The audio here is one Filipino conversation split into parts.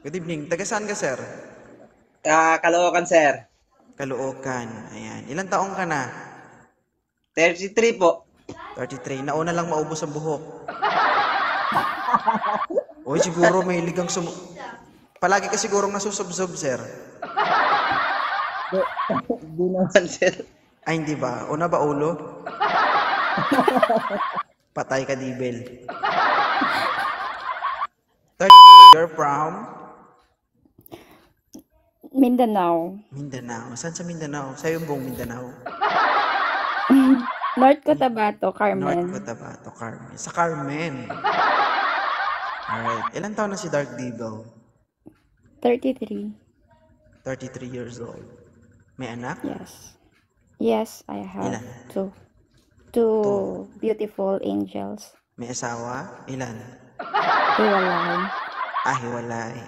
Good evening. Taga saan ka, sir? Caloocan, sir. Caloocan. Ayan. Ilang taong ka na? 33 po. 33. Nauna lang maubos ang buhok. Uy, siguro may ligang Palagi ka sigurong nasusubsob, sir. Di naman, sir. Ay, hindi ba? Una ba ulo? Patay ka, Dibel. You're from? Mindanao. Mindanao. Saan sa Mindanao? Sa'yo yung buong Mindanao. North Cotabato, North Carmen. Cotabato, Carmen. Sa Carmen. Alright. Ilan taon na si Dark Devil? 33. 33 years old. May anak? Yes. Yes, I have Ilan? two beautiful angels. May asawa? Ilan? Hiwalay. Hiwalay.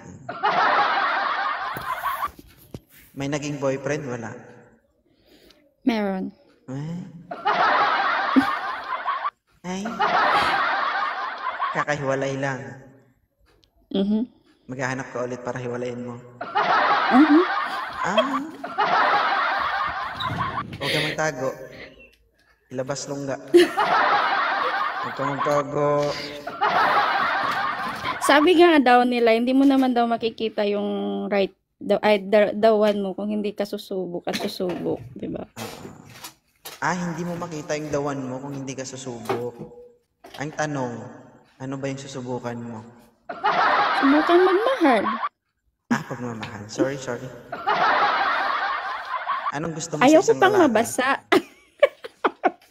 May naging boyfriend? Wala. Meron. Ay. Kakahiwalay lang. Maghahanap ka ulit para hiwalayin mo. Huwag ka magtago. Ilabas lungga. Huwag ka magtago. Sabi nga daw nila, hindi mo naman daw makikita yung the one mo kung hindi ka susubok at susubok, di ba? Hindi mo makita yung dawan mo kung hindi ka susubok. Ang tanong, ano ba yung susubukan mo? Subukan magmahal. Pagmamahal. Sorry. Anong gusto mo Ayaw sa ko isang pang lalaki? mabasa.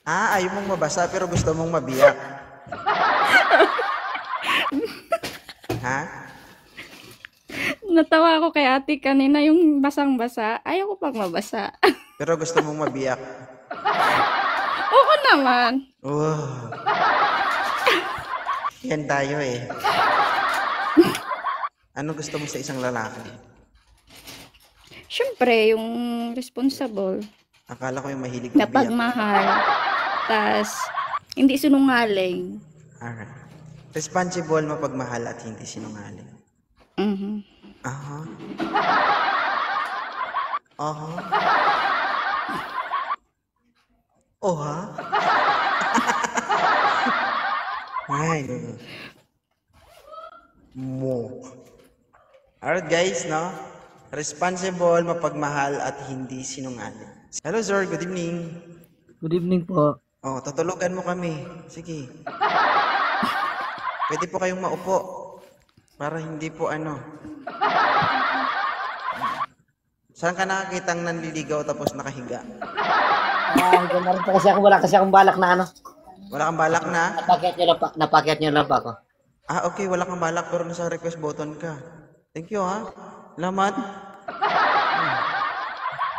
Ayaw mong mabasa pero gusto mong mabiyak. Ha? Natawa ako kay ate kanina yung basang-basa. Ayaw ko pang mabasa. Pero gusto mong mabiyak. Oo naman. Yan tayo eh. Ano gusto mo sa isang lalaki? Siyempre, yung responsible. Akala ko yung mahilig Na mabiyak. pagmahal. Tas, hindi sinungaling. Alright. Responsible, mapagmahal at hindi sinungaling. Aha. Ha? Ay. Mo. Alright guys, no? Responsible, mapagmahal at hindi sinungaling. Hello sir, good evening. Good evening po. Tutulugan mo kami. Sige. Pwede po kayong maupo. Para hindi po Saan ka nakakitang nanliligaw tapos nakahiga? Ganun po kasi ako, wala kasi akong balak na Wala kang balak na? Napakyat nyo lang pa ako. Okay, wala kang balak pero nasa request button ka. Thank you ha. Salamat.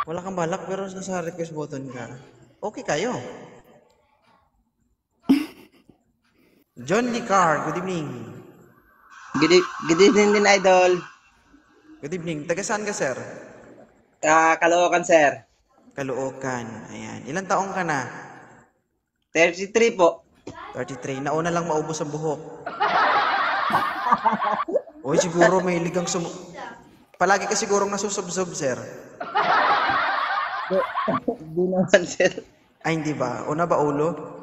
Wala kang balak pero nasa request button ka. Okay kayo. John Licar, good evening. Good evening din, idol. Good evening. Taga saan ka, sir? Caloocan, sir. Caloocan. Ayan. Ilang taong ka na? 33 po. 33. Nauna lang maubos ang buhok. Uy, siguro may ligang Palagi ka sigurong nasusubsob, sir. Di naman, sir. Ay, hindi ba? Una ba ulo?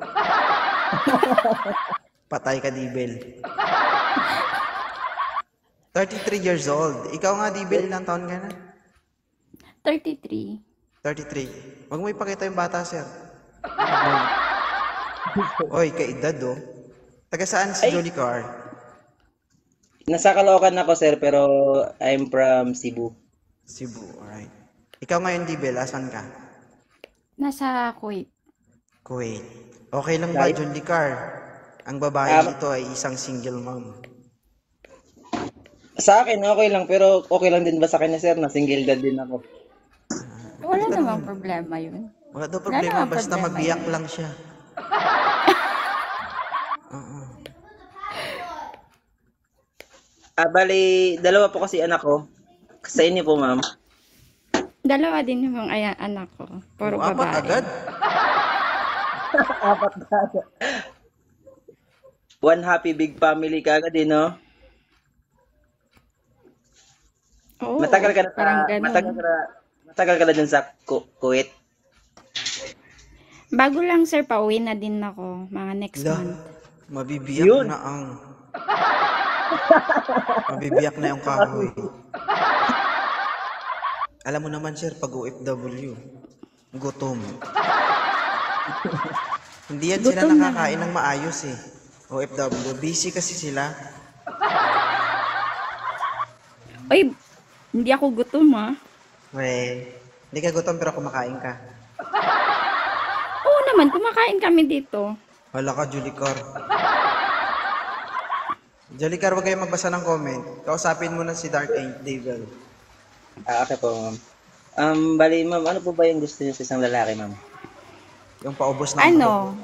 Patay ka, Dibel. 33 years old. Ikaw nga, Dibel, ilang taon ka na? 33. 33. Huwag mo ipakita yung bata, sir. Oy, kaedad, oh. Taga saan si Johnny Carr? Nasa Caloocan ako, sir, pero I'm from Cebu. Cebu, alright. Ikaw ngayon, Dibel, asan ka? Nasa Kuwait. Kuwait. Okay lang ba, Johnny Carr? Ang babae dito ay isang single mom. Sa akin, okay lang, pero okay lang din ba sa kanya, sir, na single dad din ako? Wala namang problema yun. Wala daw problema, basta mabiyak lang siya. Bali, dalawa po kasi anak ko. Sa inyo po, ma'am. Dalawa din yung mga anak ko. Puro Apat babae. agad? Apat na. One happy big family kagad, no? Oo, Matagal ka na sa, parang ganun. matagal ka na dyan sa Kuwait. Bago lang sir, pauwi na din ako, mga next Lah, month. mabibiyak Yun. na ang... Mabibiyak na yung kahoy. Alam mo naman, sir, pag OFW, gutom. Hindi yan sila Gutom na nakakain ng maayos eh. OFW, busy kasi sila. Uy, hindi ako gutom ah. Well, hindi ka gutom pero kumakain ka. Oo naman, kumakain kami dito. Wala ka, Julicar. Julicar, wag kayong magbasa ng comment. Kausapin mo na si Dark Devil. Okay po, ma'am. Bali, ma'am, ano po ba yung gusto niyo sa isang lalaki, ma'am? Yung paubos ng Ano?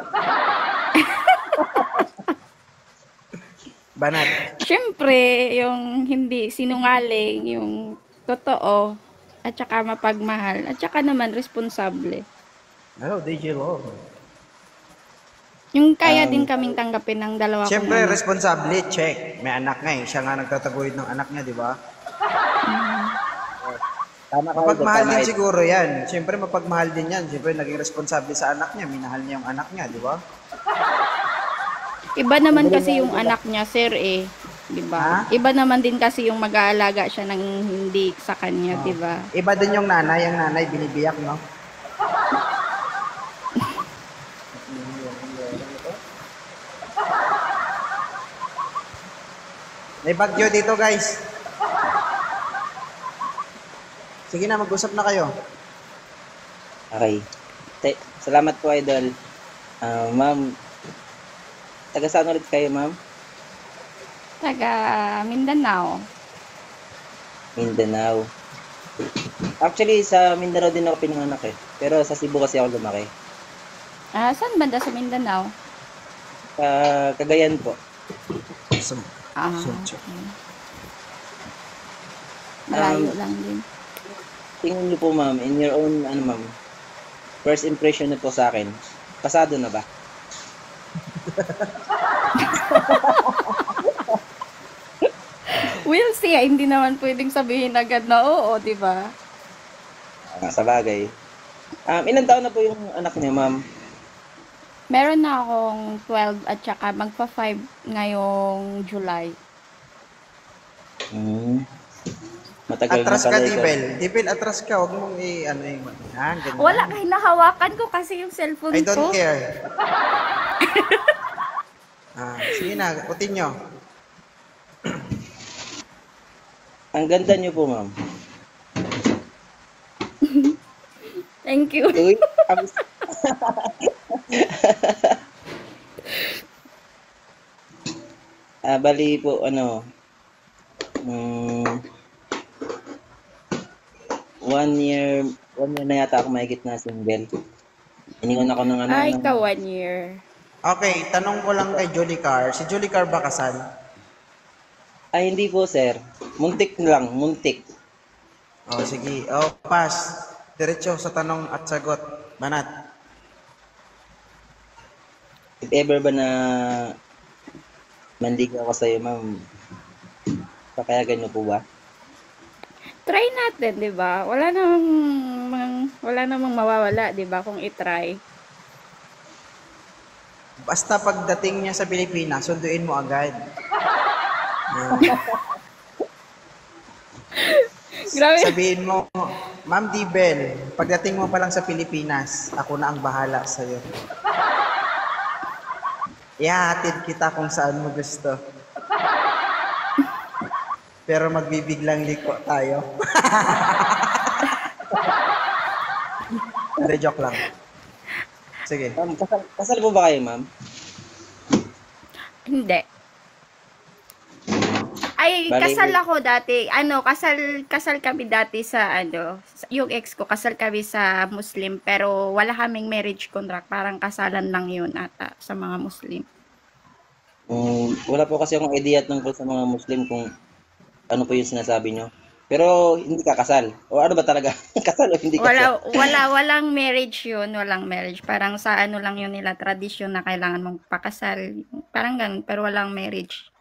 banat. Siyempre, yung hindi sinungaling, yung totoo, at saka mapagmahal, at saka naman responsable. Hello, DJ Love. Yung kaya din kaming tanggapin ng dalawa kong Siyempre, anak. responsable, check. May anak nga eh. Siya nga nagtataguyod ng anak niya, di ba? Tama ka, Mapagmahal tama din kayo. siguro yan. Siyempre, mapagmahal din yan. Siyempre, naging responsable sa anak niya. Minahal niya yung anak niya, di ba? Iba naman kasi yung anak niya, sir eh. 'Di ba? Ha? Iba naman din kasi yung mag-aalaga siya ng hindi sa kanya, 'di ba? Iba din yung nanay. Ang nanay, binibiyak, no? May bagyo dito, guys. Sige na, mag-usap na kayo. Okay. Salamat po, Idol. Ma'am, taga saan ulit kayo, ma'am? Taga Mindanao. Mindanao. Actually, sa Mindanao din ako pinanganak eh. Pero sa Cebu kasi ako lumaki. Saan banda sa Mindanao? Cagayan po. Ah, Suncho. okay. Malayo lang din. Tingin niyo po, ma'am, in your own, ma'am, first impression niyo po sa akin, pasado na ba? We'll see. Hindi naman pwedeng sabihin agad na oo, 'di ba? Sa bagay. Ilan taon na po yung anak niyo, ma'am? Meron na akong 12 at saka magpa-5 ngayong July. Matagal Atras na ka, pala ikaw. Dibel. Dibel, atras ka. Huwag mong ano yung... ganyan. Wala, hinahawakan ko kasi yung cellphone I ko. don't care. Sige na, putin nyo. Ang ganda niyo po, ma'am. Thank you. Uy, bali po, 1 year na yata ako mahigit na single. Iniwan ako ng Ay, ka 1 year. Okay, tanong ko lang kay Julicar. Si Julicar ba kasal? Ay, hindi po, sir. Muntik lang, muntik. Sige. Pass. Diretso sa tanong at sagot. Banat. If ever ba na mandiga ako sa'yo, ma'am, papayagan niyo po ba? Try natin, 'di ba? Wala namang mawawala, 'di ba, kung i-try. Basta pagdating niya sa Pilipinas, sunduin mo agad. Grabe. Sabihin mo, Ma'am Dibel, pagdating mo pa lang sa Pilipinas, ako na ang bahala sa'yo. Ihahatid kita kung saan mo gusto. Pero magbibiglang liko tayo. Hindi, joke lang. Sige. Ma'am, kasal po ba kayo, ma'am? Hindi. Ay, Bali- kasal ako dati. Kasal kami dati sa yung ex ko, kasal kami sa Muslim, pero wala kaming marriage contract. Parang kasalan lang yun ata sa mga Muslim. Wala po kasi akong idea tungkol sa mga Muslim kung ano po yung sinasabi nyo. Pero hindi ka kasal. O ano ba talaga? Kasal o hindi kasal? Walang marriage yun, walang marriage. Parang sa lang yun nila, tradisyon na kailangan mong pakasal. Parang ganun, pero walang marriage.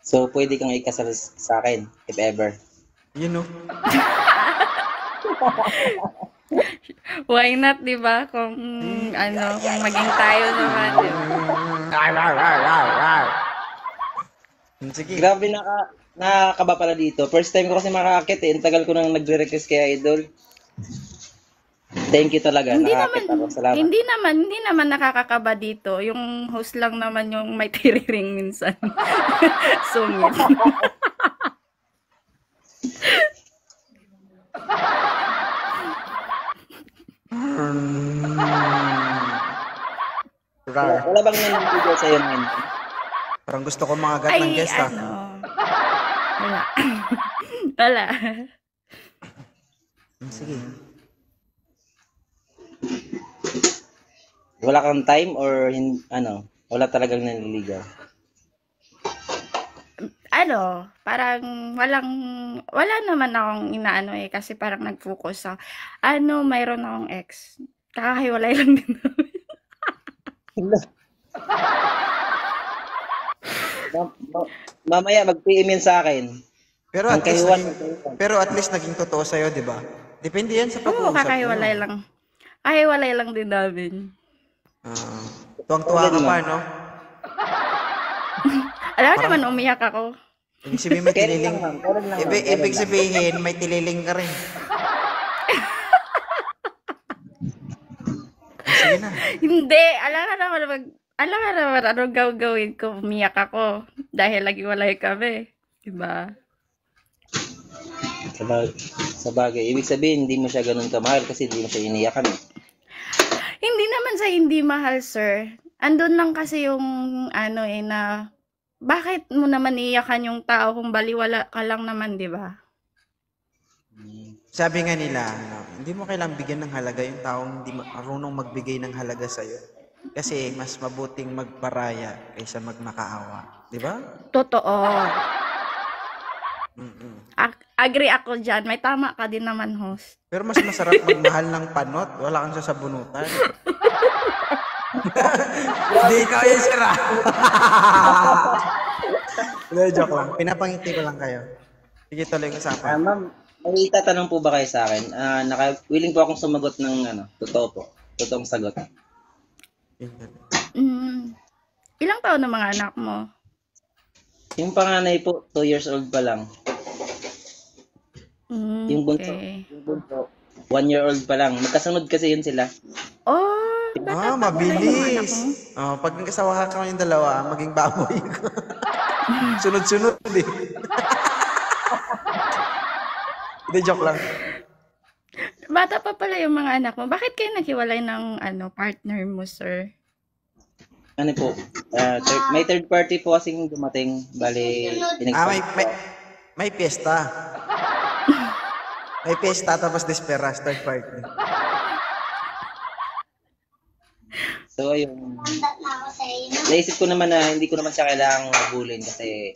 So, pwede kang ikasal sa akin, if ever. You know? Why not, 'di ba? Kung ano, kung maging tayo naman, 'di ba? Sige. Grabe, nakakaba pala dito. First time ko kasi makakakit eh. Ang tagal ko nang nagre-request kay Idol. Thank you talaga. Hindi Nakakakit naman, ako. Salamat. hindi naman nakakakaba dito. Yung host lang naman yung may tiriring minsan. Sungit. Wala bang naniligaw sa'yo ngayon? Parang gusto ko mga gat ng Ay, guest ah. ano. Wala. Wala. Sige. Wala kang time or wala talagang nanliligaw? Ano, parang wala naman akong inaano eh, kasi parang nag-focus ako. Ano, mayroon akong ex. Kakahiwalay lang din namin. Mamaya mag-PM yan sa akin. Pero Ang at least, kayuan. pero at least naging totoo sa'yo, di ba? Depende yan sa Oo, pag-uusap kakahiwalay nyo. lang. Kakahiwalay lang din namin. Tuwang-tuwa ka pa, no? Alam mo naman, umiyak ako. Ibig sabihin may Kailan tililing. lang, ma'am. Kailan lang, ma'am. Ibig sabihin may tililing ka rin. Sige na. Hindi, alam ka naman anong gagawin ko, umiyak ako. Dahil lagi walay kami. Diba? Sa bagay. Ibig sabihin, hindi mo siya ganun kamahal kasi hindi mo siya iniyakan. Hindi naman sa hindi mahal, sir. Andun lang kasi yung ano eh na bakit mo naman iyakan yung tao kung baliwala ka lang naman, di ba? Sabi nga nila, hindi mo kailangang bigyan ng halaga yung taong hindi marunong magbigay ng halaga sa'yo. Kasi mas mabuting magparaya kaysa magmakaawa. Di ba? Totoo. Agree ako dyan. May tama ka din naman, host. Pero mas masarap magmahal ng panot. Wala kang sasabunutan. Hindi ikaw yung sira. Hindi, joke lang. Pinapangiti ko lang kayo. Sige, tuloy ko usapan. Ma'am, may itatanong po ba kayo sa akin? Willing po akong sumagot ng totoo po. Totoong sagot. Ilang taon na mga anak mo? Yung panganay po, 2 years old pa lang. Yung bunso, Okay. 1 year old pa lang. Magkasunod kasi yun sila. Oh, bata pa pala yung mga anak mo. Mabilis. Pag nagkasawa ka yung dalawa, maging baboy ko. Sunod-sunod eh. Hindi, joke lang. Bata pa pala yung mga anak mo. Bakit kayo naghiwalay ng partner mo, sir? Ano po? May third party po kasing dumating. Bali, May piyesta. May piyesta tapos desperas, third party. So, ayun. Naisip ko naman na hindi ko naman siya kailangang habulin kasi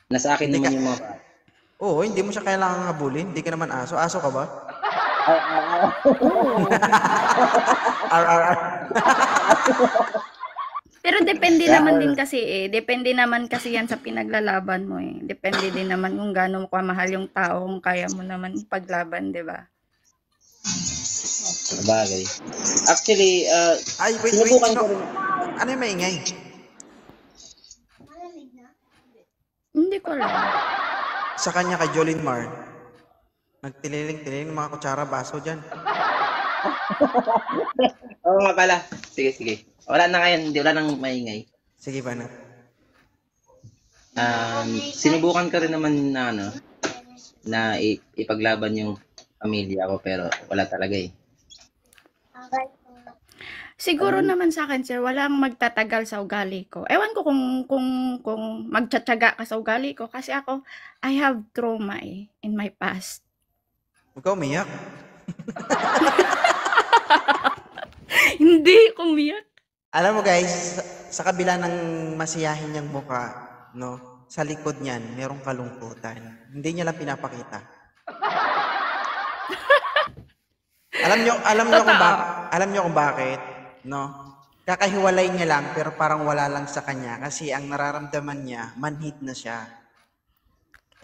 nasa akin naman yung mga bata. Oo, hindi mo siya kailangan habulin. Hindi ka naman aso. Aso ka ba? RRR. Pero depende naman din kasi depende naman kasi yan sa pinaglalaban mo eh. Depende din naman kung gaano mo kamahal yung tao, kung kaya mo naman paglaban, di ba? Sabagay. Actually, Ay, wait. sinubukan ko rin. Ano yung maingay? Hindi ko alam. Sa kanya kay Jolene Mar. Nagtililing-tililing mga kutsara, baso dyan. Oo nga pala. Sige. Wala na ngayon. Wala nang maingay. Sige ba na? Sinubukan ko rin naman na ipaglaban yung pamilya ko pero wala talaga eh. Siguro naman sa akin, sir, walang magtatagal sa ugali ko. Ewan ko kung magtsatsaga ka sa ugali ko kasi ako, I have trauma in my past. Huwag ka umiyak. Hindi, umiyak. Alam mo guys, sa kabila ng masiyahin niyang mukha, no, sa likod niyan, merong kalungkutan. Hindi niya lang pinapakita. Alam niyo kung bakit, no? Kakahiwalay niya lang pero parang wala lang sa kanya kasi ang nararamdaman niya, manhid na siya.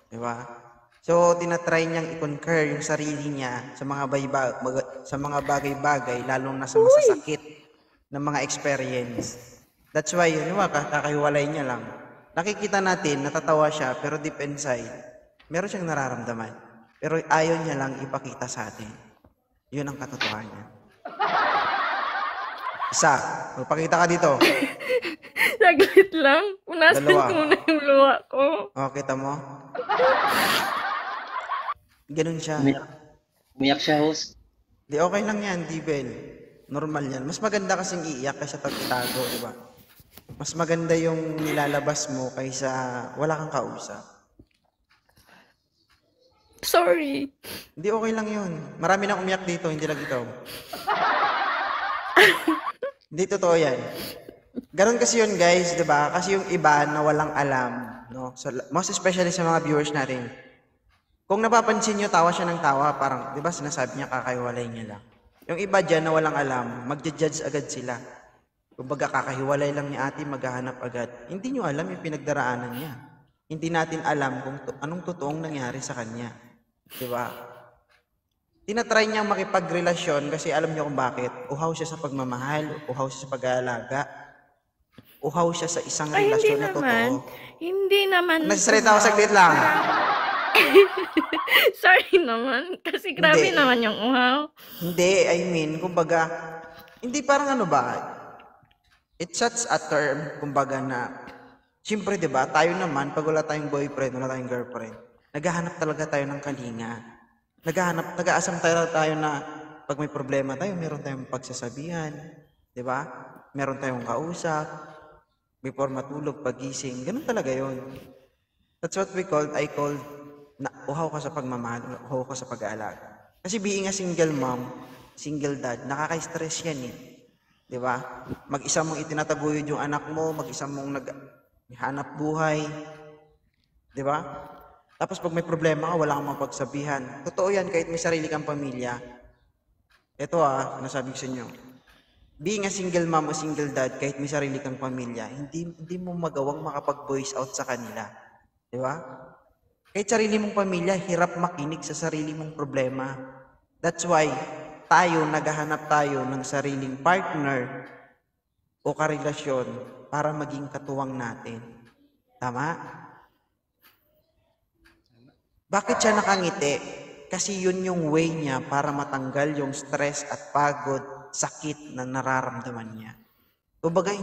Di ba? So, tinatry niyang i-conquer yung sarili niya sa mga bagay-bagay, lalong na sa masasakit ng mga experience. That's why, yun, kakahiwalay niya lang. Nakikita natin, natatawa siya, pero deep inside, meron siyang nararamdaman. Pero ayaw niya lang ipakita sa atin. Yun ang katotohanan. Isa, magpakita ka dito. Saglit lang. Punasan Dalawa. ko muna yung luha ko. O, kita mo? Ganun siya. Umiyak siya, host. Di okay lang yan, Dibel. Normal yan. Mas maganda kasing iiyak kaysa tagtago, di ba? Mas maganda yung nilalabas mo kaysa wala kang kausap. Sorry. Hindi, okay lang yun. Marami nang umiyak dito, hindi lang ikaw. Hindi totoo yan. Ganon kasi yun, guys, di ba? Kasi yung iba na walang alam, no? So, most especially sa mga viewers natin. Kung napapansin nyo, tawa siya ng tawa, parang, di ba, sinasabi niya kakahiwalay niya lang. Yung iba dyan na walang alam, magja-judge agad sila. Kumbaga, kakahiwalay lang ni ate, maghahanap agad. Hindi nyo alam yung pinagdaraanan niya. Hindi natin alam kung anong totoong nangyari sa kanya. Di ba? Tinatry niyang makipagrelasyon kasi alam niyo kung bakit. Uhaw siya sa pagmamahal, uhaw siya sa pag-aalaga, uhaw siya sa isang Ay, hindi relasyon na naman. totoo. Hindi naman. Nagsasalita ako saglit lang. Sorry naman. Kasi grabe Hindi. naman yung uhaw. Hindi, I mean, kumbaga, hindi parang ano ba, it's such a term, kumbaga na, siyempre, di ba, tayo naman, pag wala tayong boyfriend, wala tayong girlfriend, naghahanap talaga tayo ng kalinga. Nag-aasam tayo na pag may problema tayo, meron tayong pagsasabihan, di ba? Meron tayong kausap, before matulog, pagising, ganun talaga yon. That's what I call, na uhaw ka sa pagmamahal, uhaw ka sa pag-aalaga. Kasi being a single mom, single dad, nakaka-stress yan eh. Di ba? Mag-isa mong itinataguyod yung anak mo, mag-isa mong naghanap buhay. Di ba? Tapos pag may problema ka, wala kang mapagsabihan. Totoo yan, kahit may sarili kang pamilya. Ito nasabi ko sa inyo. Being a single mom o single dad, kahit may sarili kang pamilya, hindi mo magawang makapag-voice out sa kanila. Di ba? Kahit sarili mong pamilya, hirap makinig sa sarili mong problema. That's why, naghahanap tayo ng sariling partner o karelasyon para maging katuwang natin. Tama? Bakit siya nakangiti? Kasi yun yung way niya para matanggal yung stress at pagod, sakit na nararamdaman niya. Kumbaga,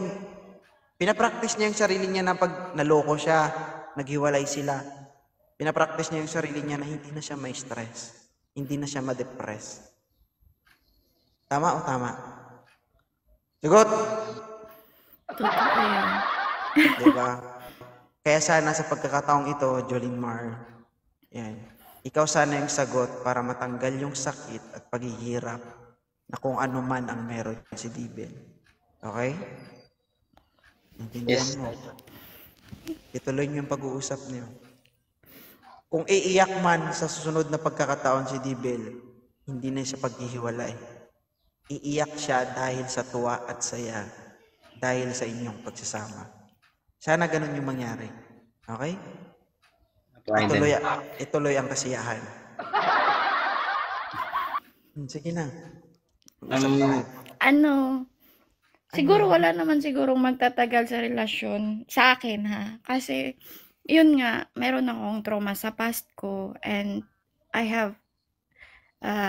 pinapractice niya yung sarili niya na pag naloko siya, naghiwalay sila. Pinapractice niya yung sarili niya na hindi na siya may stress. Hindi na siya ma-depress. Tama o tama? Sagot! Totoo yan. Diba? Kaya sana sa pagkakataong ito, Jolimar, yan, ikaw sana yung sagot para matanggal yung sakit at paghihirap na kung ano man ang meron si Dibel. Okay? Intindihan Yes. mo. Ituloy niyo yung pag-uusap niyo. Kung iiyak man sa susunod na pagkakataon si Dibel, hindi na siya paghihiwalay. Iiyak siya dahil sa tuwa at saya, dahil sa inyong pagsasama. Sana ganun yung mangyari. Okay? Ituloy ang kasiyahan. Sige na. Siguro wala naman sigurong magtatagal sa relasyon sa akin kasi yun nga, meron akong trauma sa past ko and I have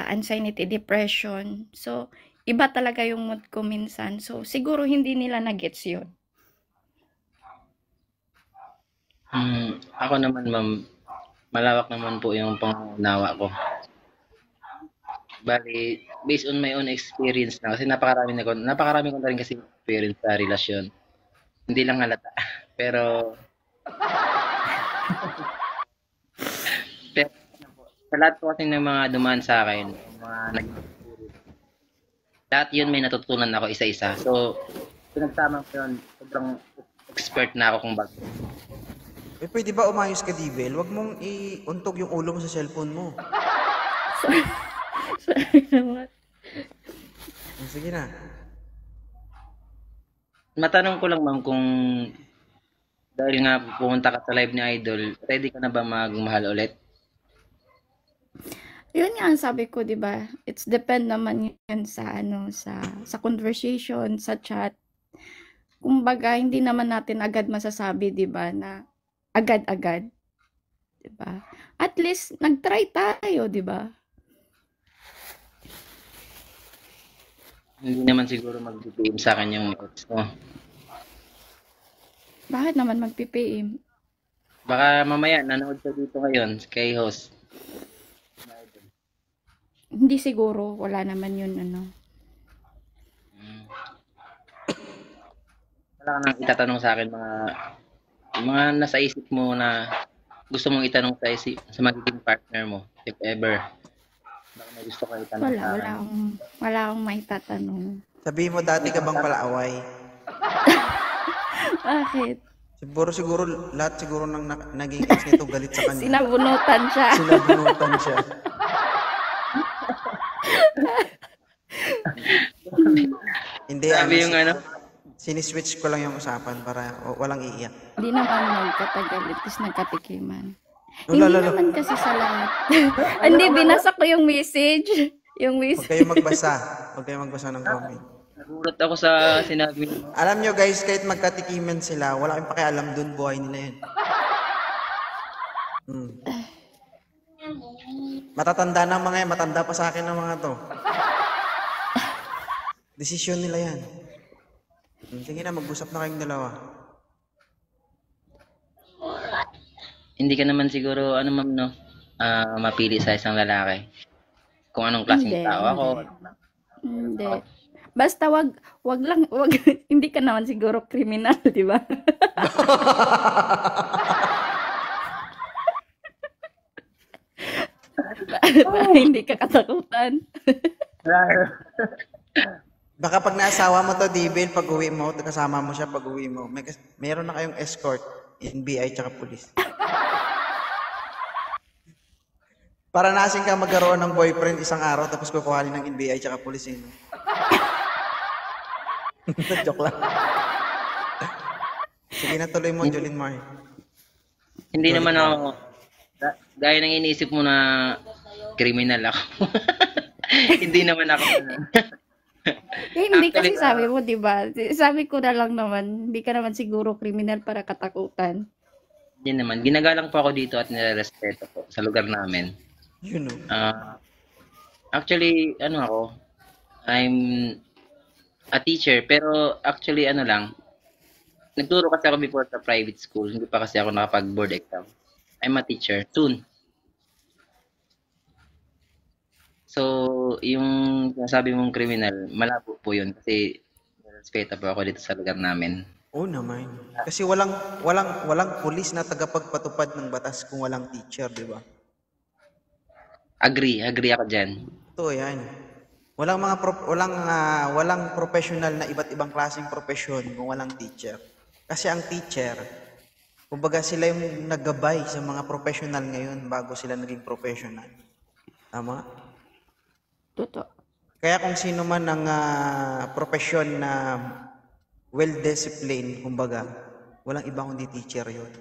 anxiety, depression. So, iba talaga yung mood ko minsan. So, siguro hindi nila na-gets yun. Ako naman, ma'am, malawak naman po yung pangunawa ko. Bali, based on my own experience na, kasi napakarami ko na rin kasi experience sa relasyon. Hindi lang halata. Pero sa lahat po kasi ng mga dumaan sa akin, mga lahat yun may natutunan ako isa-isa. So, pinagsama ko yun, sobrang expert na ako kung bakit. Pwede ba umayos ka, Dibel? Huwag mong iuntog yung ulo mo sa cellphone mo. Sorry naman. Sige na. Matanong ko lang, ma'am, kung dahil nga pumunta ka sa live ni Idol, ready ka na ba magmahal ulit? Yun nga ang sabi ko, 'di ba? It's depend naman yun sa ano, sa conversation, sa chat. Kumbaga, hindi naman natin agad masasabi, 'di ba, na agad-agad, 'di ba? At least nag-try tayo, 'di ba? Hindi naman siguro mag-PM sa akin yung ex mo. Bakit naman magpi-PM? Baka mamaya nanood ka dito ngayon kay host. Hindi siguro, wala naman yun ano. Wala ka nang itatanong sa akin mga nasa isip mo na gusto mong itanong sa magiging partner mo, if ever. Baka may gusto ka itanong Wala, sa wala akin. akong maitatanong. Sabihin mo, dati ka bang palaaway? Bakit? Siguro lahat siguro ng naging ex nito galit sa kanya. Sinabunutan siya. Sinabunutan siya. Hindi, Sabi yung ano, siniswitch ko lang yung usapan para walang iiyak. Hindi naman nagkatagal, at least nagkatikiman. Lala, Hindi lala. naman kasi sa lahat. Hindi, binasa ko yung message. Yung Huwag message. kayo magbasa. Huwag kayo magbasa ng comment. nagulat ako sa sinabi mo. Alam nyo guys, kahit magkatikiman sila, wala kayong pakialam dun, buhay nila yan. Matatanda na mga yan, matanda pa sa akin ng mga to. Desisyon nila yan. Sige na, mag-usap na kayong dalawa. Hindi ka naman siguro, ano ma'am, no? Mapili sa isang lalaki. Kung anong klaseng Hindi, tao ako. Hindi. Basta wag lang, hindi ka naman siguro kriminal, di ba? Hindi ka katakutan. Baka pag naasawa mo to, Dibil, pag uwi mo, kasama mo siya pag uwi mo, meron na kayong escort, NBI tsaka pulis. Para nasing ka magkaroon ng boyfriend isang araw tapos kukuhanin ng NBI tsaka pulis yun. Joke lang. Sige na, tuloy mo, Jolene Mar. Hindi naman ako, gaya ng iniisip mo na kriminal ako. Hindi naman ako. Hindi kasi Actually, sabi mo, di ba? Sabi ko na lang naman, hindi ka naman siguro kriminal para katakutan. Hindi naman. Ginagalang po ako dito at nirerespeto po sa lugar namin. You know. Actually, ano ako, I'm a teacher, pero actually, ano lang, nagturo kasi ako before sa private school, hindi pa kasi ako nakapag-board exam. I'm a teacher, soon. So, yung sabi mong kriminal, malabo po yun kasi respeto po ako dito sa lugar namin. Oo naman. Kasi walang pulis na tagapagpatupad ng batas kung walang teacher, di ba? Agree ako dyan. Totoo yan. Walang professional na iba't ibang klaseng profesyon kung walang teacher. Kasi ang teacher, kumbaga sila yung naggabay sa mga professional ngayon bago sila naging professional. Tama? Totoo. Kaya kung sino man ang profesyon na well-disciplined, kumbaga, walang ibang kundi teacher yun.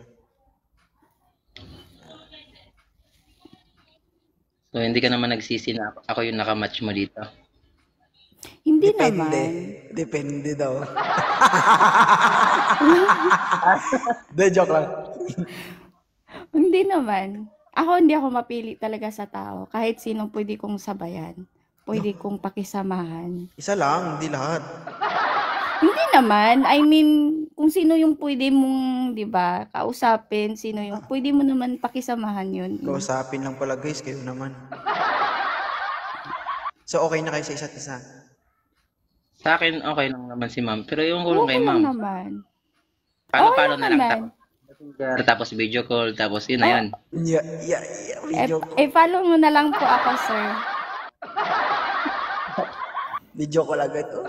So, hindi ka naman nagsisi na ako yung nakamatch mo dito. Hindi Depende. naman. Depende daw. De, joke lang. Hindi naman. Hindi ako mapili talaga sa tao. Kahit sino pwede kong sabayan. Pwede kong pakisamahan. Isa lang, hindi lahat. Hindi naman. I mean, kung sino yung pwede mong, di ba, kausapin, sino yung pwede mo naman pakisamahan yun. Kausapin lang pala guys, kayo naman. So okay na kayo sa isa't isa? Sa akin, okay lang naman si ma'am. Pero yung kulong kay Okay lang ma'am, naman. paano lang na lang naman. tapos video call, tapos yun na yun. Yeah, video, Follow mo na lang po ako, sir. video call agad. Oh.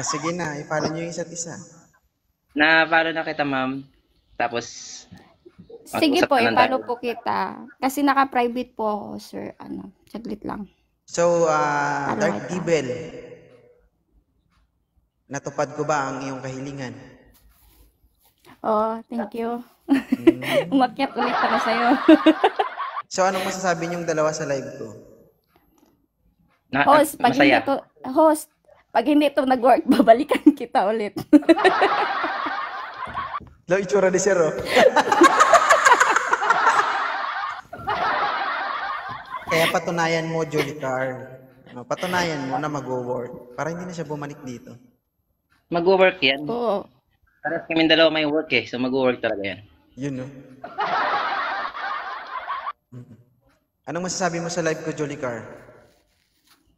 Sige na, i-follow nyo yung isa't isa. Na-follow na kita, ma'am. Tapos, Sige mag-usap po, na lang i-follow tayo. po kita. Kasi naka-private po ako, sir. Saglit lang. So, Ano Dark ito? Devil, natupad ko ba ang iyong kahilingan? Oh, thank you. Hmm. Umakyat ulit ako sa'yo. So, anong masasabi niyong dalawa sa live ko? Host, pag hindi Masaya. to nag-work, babalikan kita ulit. Lo, itsura ni Sir, oh. Kaya patunayan mo, Julie Carl. Patunayan mo na mag-work para hindi na siya bumalik dito. Mag-work yan. Oo. Parang kami dalawa may work eh. So mag-work talaga yan. Yun, no? Anong masasabi mo sa live ko, Julie Carl?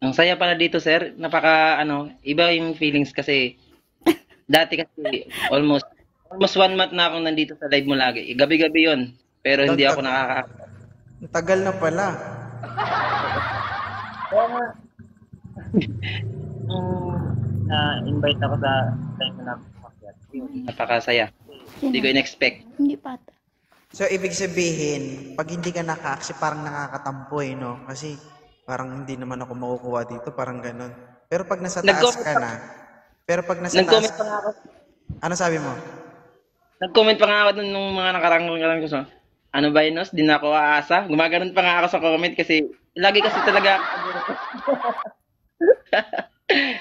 Ang saya pala dito, sir. Iba yung feelings kasi dati kasi almost 1 month na akong nandito sa live mo lagi. Gabi-gabi yun. Pero hindi ako Ang tagal na pala. Na-invite ako sa live na napakasaya. Hindi ko in-expect. Hindi pa ata. So, ibig sabihin, pag hindi ka naka-accept, parang nakakatampo eh, no? Kasi parang hindi naman ako makukuha dito, parang ganun. Pero pag nasa taas Nag-comment ka na, pero pag nasa Nag-comment taas, pa nga ako. ano sabi mo? Nag-comment pa nga ako dun nung mga nakarang ko sa ano ba yun, Nos? Di na ako aasa. Gumaganon pa nga ako sa comment kasi lagi kasi talaga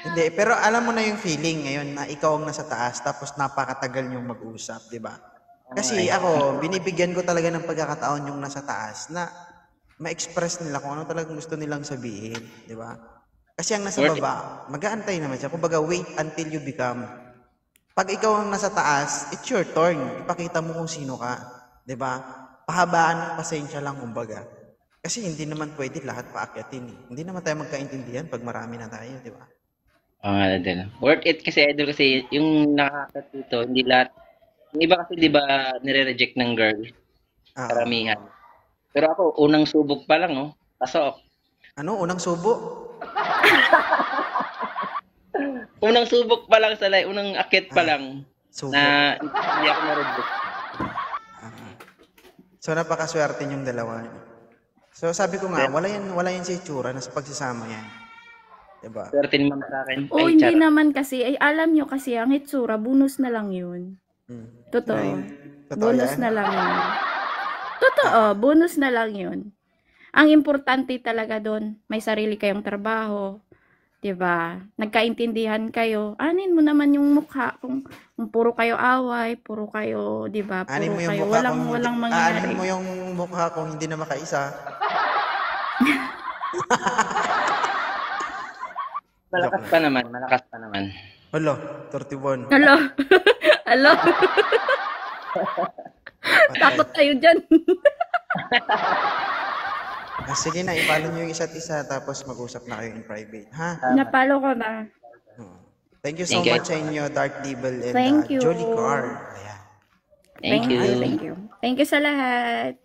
Hindi, pero alam mo na yung feeling ngayon na ikaw ang nasa taas tapos napakatagal niyong mag-usap, di ba? Kasi ako, binibigyan ko talaga ng pagkakataon yung nasa taas na ma-express nila kung ano talagang gusto nilang sabihin, di ba? Kasi ang nasa Worth it. baba, mag-aantay naman siya. Kumbaga, wait until you become. Pag ikaw ang nasa taas, it's your turn. Ipakita mo kung sino ka, di ba? Pahabaan ng pasensya lang, kumbaga. Kasi hindi naman pwede lahat paakyatin. Hindi naman tayo magkaintindihan pag marami na tayo, di ba? Oo nga din. Worth it kasi idol kasi yung nakakakat dito, hindi lahat. Yung iba kasi di ba nire-reject ng girl, Ah, karamihan. Pero ako, unang subok pa lang, oh. Pasok. ano, unang subo? Unang subok pa lang sa live, unang akit pa lang Subo. na hindi ako na-reject. So, napakaswerte yung dalawa. So, sabi ko nga, wala yan sa itsura na sa pagsasama yan. Diba? Swerte naman sa akin. Oo, Ay, hindi charot. naman kasi. Ay, alam nyo kasi, ang itsura, bonus na lang yun. Totoo. Totoo Bonus yan? na lang yun. Totoo, bonus na lang yun. Ang importante talaga doon, may sarili kayong trabaho, 'di ba? Nagkaintindihan kayo. Anin mo naman yung mukha kung puro kayo away, puro kayo, 'di ba? Anin Puro mo yung kayo mukha walang kung walang anin mangyayari. mo yung mukha kung hindi na makaisa. Malakas pa naman, malakas pa naman. Hala, 31. Hello. Hello. Takot tayo diyan. Sige na, i-follow nyo yung isa't isa tapos mag-usap na kayo in private. Ha? Napalo ko na. Thank you so Thank you. much sa inyo, Dark Devil and Thank you. Jolly Car. Ayan. Thank you. Thank you. Thank you sa lahat.